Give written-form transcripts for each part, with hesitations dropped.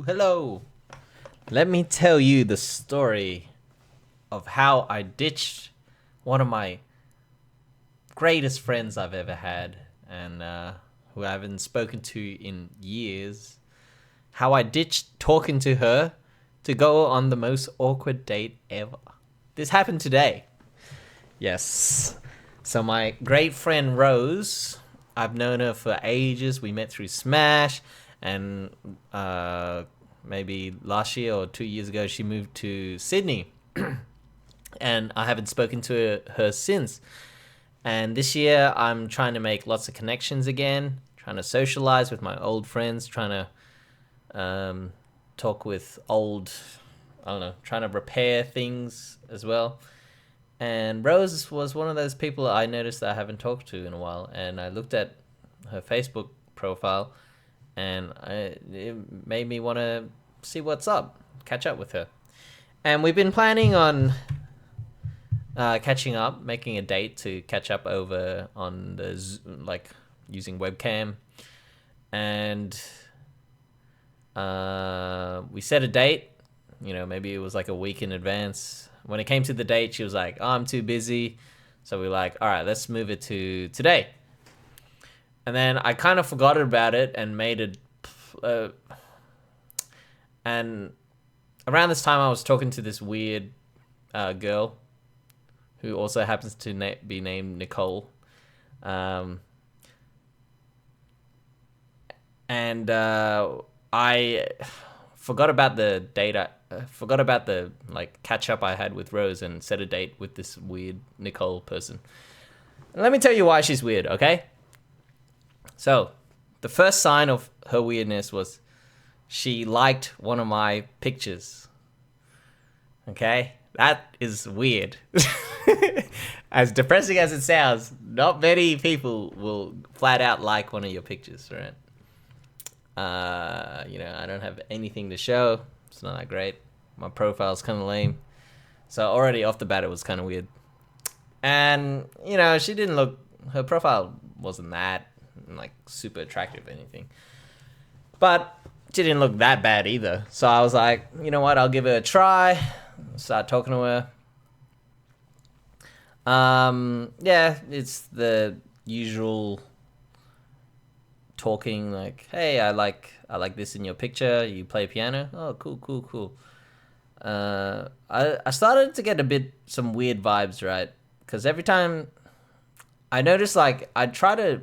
Hello. Let me tell you the story of how I ditched one of my greatest friends I've ever had and who I haven't spoken to in years. How I ditched talking to her to go on the most awkward date ever. This happened today. Yes. So my great friend Rose, I've known her for ages. We met through Smash, and maybe last year or 2 years ago, she moved to Sydney, and I haven't spoken to her since. And this year, I'm trying to make lots of connections again, trying to socialize with my old friends, trying to talk with old, I don't know, trying to repair things as well. And Rose was one of those people I noticed that I haven't talked to in a while. And I looked at her Facebook profile, and it made me want to see what's up, catch up with her. And we've been planning on catching up, making a date to catch up over on like using webcam. And we set a date. Maybe it was like a week in advance. When it came to the date, she was like, "Oh, I'm too busy." So we were like, "All right, let's move it to today." And then I kind of forgot about it and made it. And around this time, I was talking to this weird girl who also happens to be named Nicole. And I forgot about the date. I forgot about the catch up I had with Rose and set a date with this weird Nicole person. And let me tell you why she's weird, okay? So, the first sign of her weirdness was she liked one of my pictures. Okay? That is weird. As depressing as it sounds, not many people will flat out like one of your pictures, right? I don't have anything to show. It's not that great. My profile's kind of lame. So already off the bat, it was kind of weird. And, she didn't look... Her profile wasn't that, super attractive or anything. But she didn't look that bad either. So I was like, you know what? I'll give her a try. Start talking to her. Yeah, it's the usual talking like, hey, I like this in your picture. You play piano? Oh, cool. I started to get some weird vibes, right? Because every time I noticed, I'd try to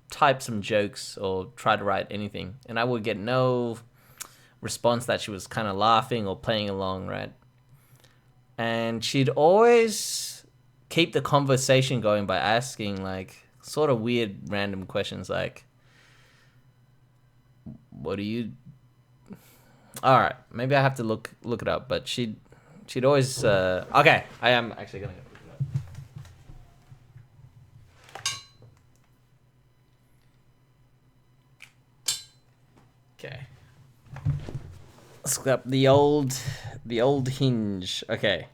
type some jokes or try to write anything, and I would get no response that she was kind of laughing or playing along, right? And she'd always keep the conversation going by asking sort of weird random questions like, what do you... All right, maybe I have to look it up, but she'd always... Okay, I am actually going to look it up. Okay. Let's look up the old Hinge. Okay.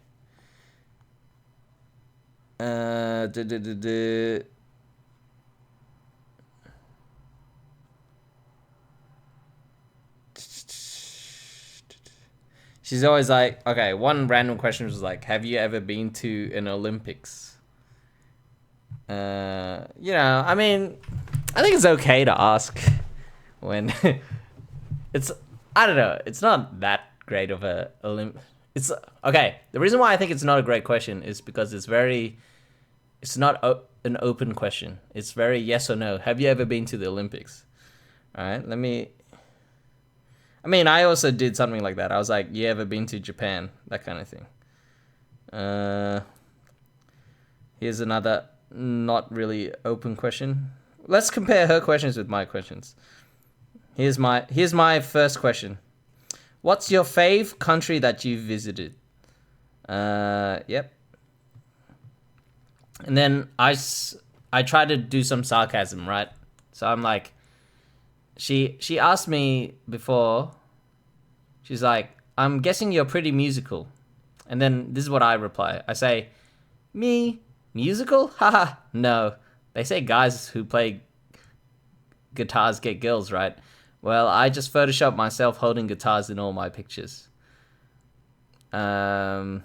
She's always like, okay, one random question was like, have you ever been to an Olympics? I mean, I think it's okay to ask when I don't know, it's not that great of a it's okay. The reason why I think it's not a great question is because it's not an open question. It's very yes or no. Have you ever been to the Olympics? All right, I also did something like that. I was like, you ever been to Japan? That kind of thing. Here's another not really open question. Let's compare her questions with my questions. Here's my first question. What's your fave country that you've visited? Yep. And then I try to do some sarcasm, right? So I'm like, she asked me before, she's like, I'm guessing you're pretty musical. And then this is what I reply. I say, me? Musical? Haha, no. They say guys who play guitars get girls, right? Well, I just photoshopped myself holding guitars in all my pictures. Yeah,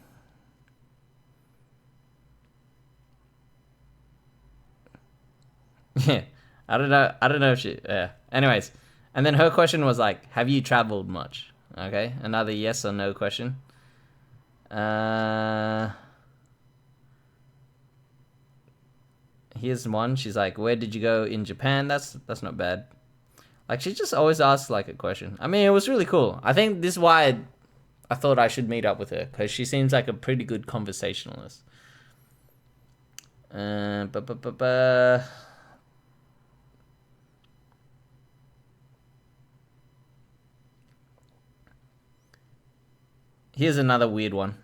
I don't know. I don't know if she. Yeah. Anyways, and then her question was like, "Have you traveled much?" Okay, another yes or no question. Here's one. She's like, "Where did you go in Japan?" That's not bad. Like, she just always asks like a question. I mean, it was really cool. I think this is why I thought I should meet up with her, because she seems like a pretty good conversationalist. Uh, bu- bu- bu- bu- Here's another weird one.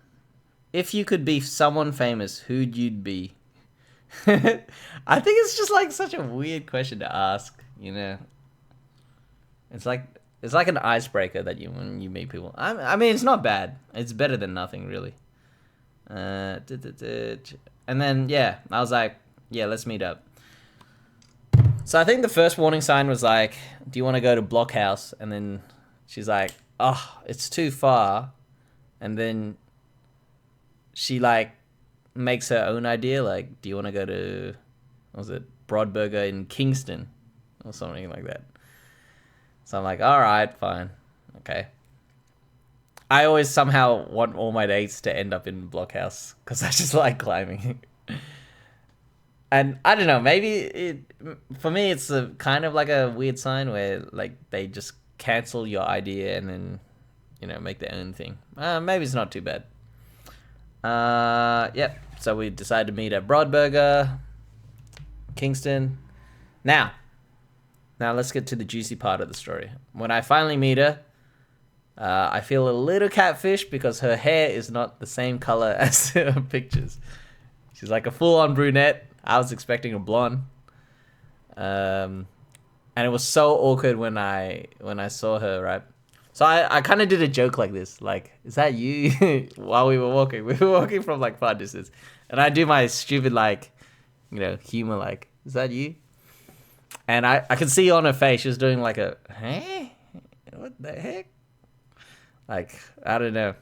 If you could be someone famous, who'd you be? I think it's just like such a weird question to ask, you know. It's like an icebreaker that you when you meet people. I mean, it's not bad. It's better than nothing, really. And then yeah, I was like, yeah, let's meet up. So I think the first warning sign was like, do you want to go to Blockhouse? And then she's like, oh, it's too far. And then she like makes her own idea. Like, do you want to go to, what was it, Broadburger in Kingston or something like that? So I'm like, all right, fine, okay. I always somehow want all my dates to end up in Blockhouse because I just like climbing. And I don't know, maybe for me it's a kind of like a weird sign where like they just cancel your idea and then make their own thing. Maybe it's not too bad. Yep. So we decided to meet at Broadburger, Kingston. Now let's get to the juicy part of the story. When I finally meet her, I feel a little catfish because her hair is not the same color as her pictures. She's like a full-on brunette. I was expecting a blonde. And it was so awkward when I saw her, right? So I kind of did a joke like this, like, is that you? While we were walking. We were walking from like far distance. And I do my stupid like, humor like, is that you? And I could see on her face, she was doing like a, hey? What the heck? Like, I don't know.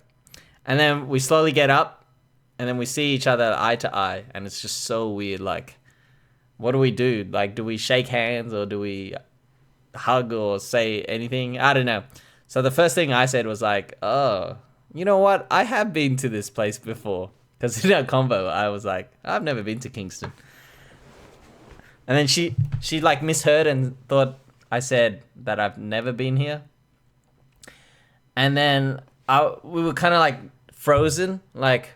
And then we slowly get up, and then we see each other eye to eye, and it's just so weird. Like, what do we do? Like, do we shake hands, or do we hug, or say anything? I don't know. So the first thing I said was like, oh, you know what? I have been to this place before. Because in our combo, I was like, I've never been to Kingston. And then she like misheard and thought I said that I've never been here. And then we were kind of like frozen, like,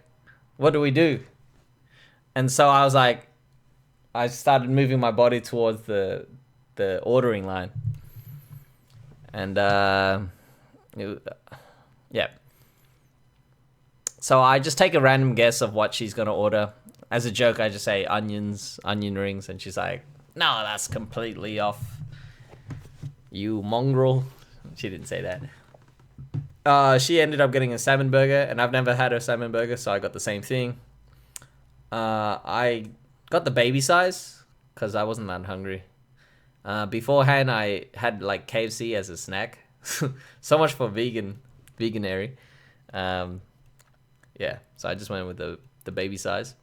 what do we do? And so I was like, I started moving my body towards the ordering line. And yeah. So I just take a random guess of what she's gonna order. As a joke, I just say onions, onion rings, and she's like, no, that's completely off. You mongrel. She didn't say that. She ended up getting a salmon burger, and I've never had a salmon burger, so I got the same thing. I got the baby size, because I wasn't that hungry. Beforehand, I had like KFC as a snack. So much for veganary. Yeah, so I just went with the baby size.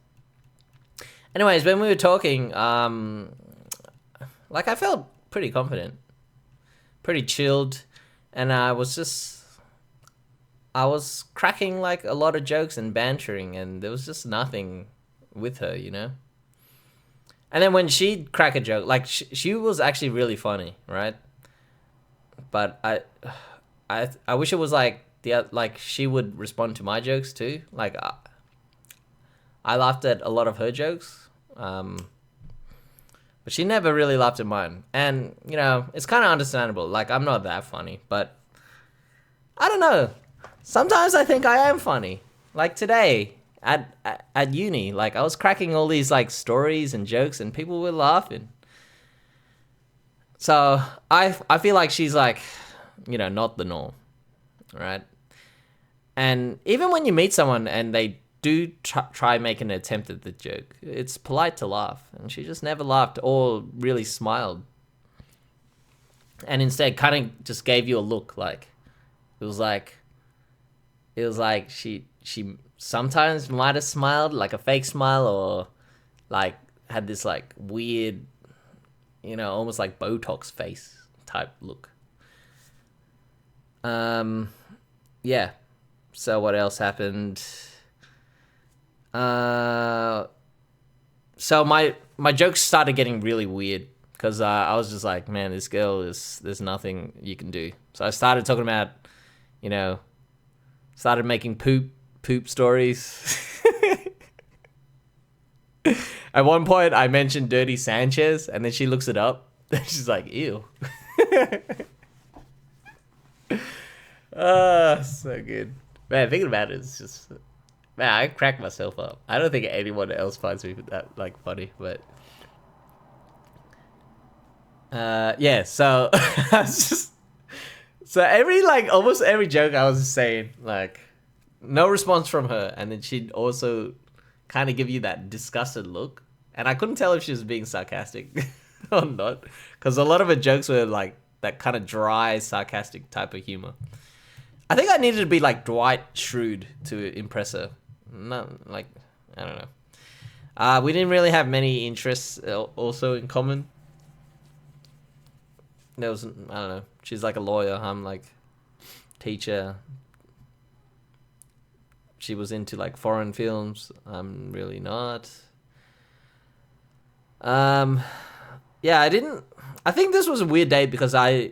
Anyways, when we were talking, like I felt pretty confident, pretty chilled, and I was cracking like a lot of jokes and bantering, and there was just nothing with her, And then when she'd crack a joke, like she was actually really funny, right? But I wish it was like like she would respond to my jokes too. Like I laughed at a lot of her jokes, but she never really laughed at mine. And it's kind of understandable. Like I'm not that funny, but I don't know. Sometimes I think I am funny. Like today at uni, like I was cracking all these like stories and jokes, and people were laughing. So I feel like she's like, not the norm, right? And even when you meet someone and they do try make an attempt at the joke, it's polite to laugh, and she just never laughed or really smiled. and instead kind of just gave you a look. Like it was like she sometimes might have smiled, like a fake smile, or like had this like weird, almost like Botox face type look. Yeah. So what else happened? So my jokes started getting really weird because I was just like, man, this girl there's nothing you can do. So I started talking about, started making poop stories. At one point, I mentioned Dirty Sanchez, and then she looks it up. She's like, ew. So good. Man, thinking about it, it's just... Man, I crack myself up. I don't think anyone else finds me that, like, funny, but... yeah, so... So almost every joke I was saying, like... No response from her, and then she'd also kind of give you that disgusted look. And I couldn't tell if she was being sarcastic or not, because a lot of her jokes were like that kind of dry, sarcastic type of humor. I think I needed to be like Dwight Schrute to impress her. Not like, I don't know. We didn't really have many interests also in common. There was, I don't know. She's like a lawyer. I'm like teacher. She was into like foreign films. I'm really not. Yeah, I think this was a weird date because I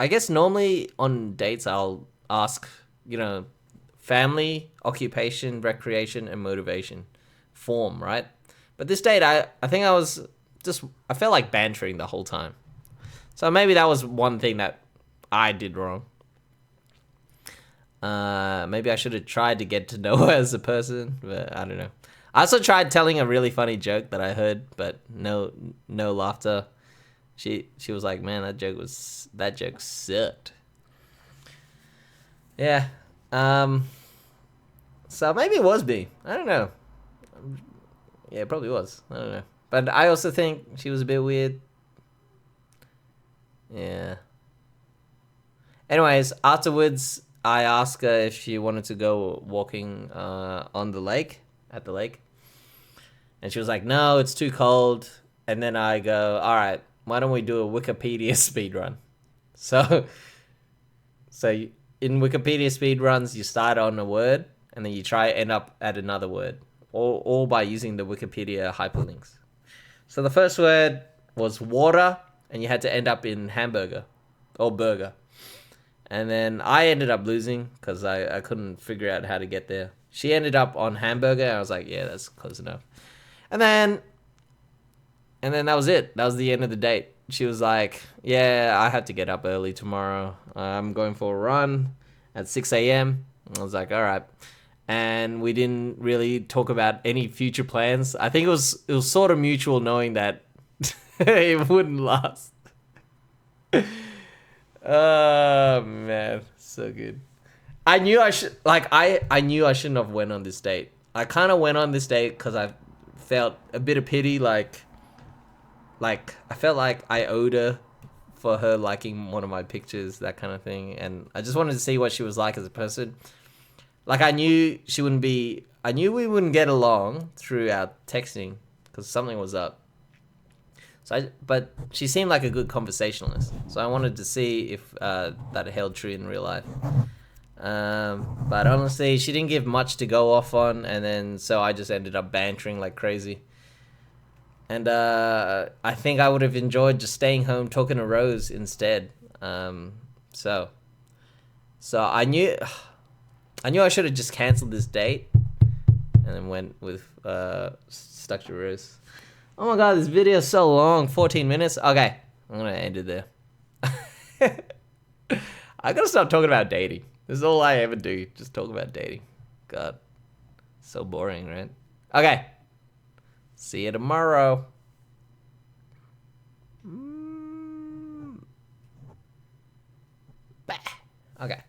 guess normally on dates I'll ask, family, occupation, recreation, and motivation form, right? But this date, I think I felt like bantering the whole time. So maybe that was one thing that I did wrong. Maybe I should have tried to get to know her as a person, but I don't know. I also tried telling a really funny joke that I heard, but no laughter. She was like, "Man, that joke sucked." Yeah. So maybe it was me. I don't know. Yeah, it probably was. I don't know. But I also think she was a bit weird. Yeah. Anyways, afterwards, I asked her if she wanted to go walking on the lake, at the lake. And she was like, no, it's too cold. And then I go, all right, why don't we do a Wikipedia speed run? So in Wikipedia speed runs, you start on a word and then you try end up at another word, all by using the Wikipedia hyperlinks. So the first word was water, and you had to end up in hamburger or burger. And then I ended up losing because I couldn't figure out how to get there. She ended up on hamburger, and I was like, yeah, that's close enough. And then that was it. That was the end of the date. She was like, yeah, I have to get up early tomorrow. I'm going for a run at 6 a.m. I was like, all right. And we didn't really talk about any future plans. I think it was sort of mutual, knowing that it wouldn't last. Oh man, so good. I knew I should I knew I shouldn't have went on this date. I kind of went on this date because I felt a bit of pity, like I felt like I owed her for her liking one of my pictures, that kind of thing, and I just wanted to see what she was like as a person. Like I knew we wouldn't get along through our texting because something was up. But she seemed like a good conversationalist, so I wanted to see if that held true in real life. But honestly, she didn't give much to go off on, and then so I just ended up bantering like crazy. And I think I would have enjoyed just staying home talking to Rose instead. So I knew I should have just cancelled this date, and then went with stuck to Rose. Oh my god, this video is so long, 14 minutes. Okay, I'm gonna end it there. I gotta stop talking about dating. This is all I ever do, just talk about dating. God, so boring, right? Okay, see you tomorrow. Okay.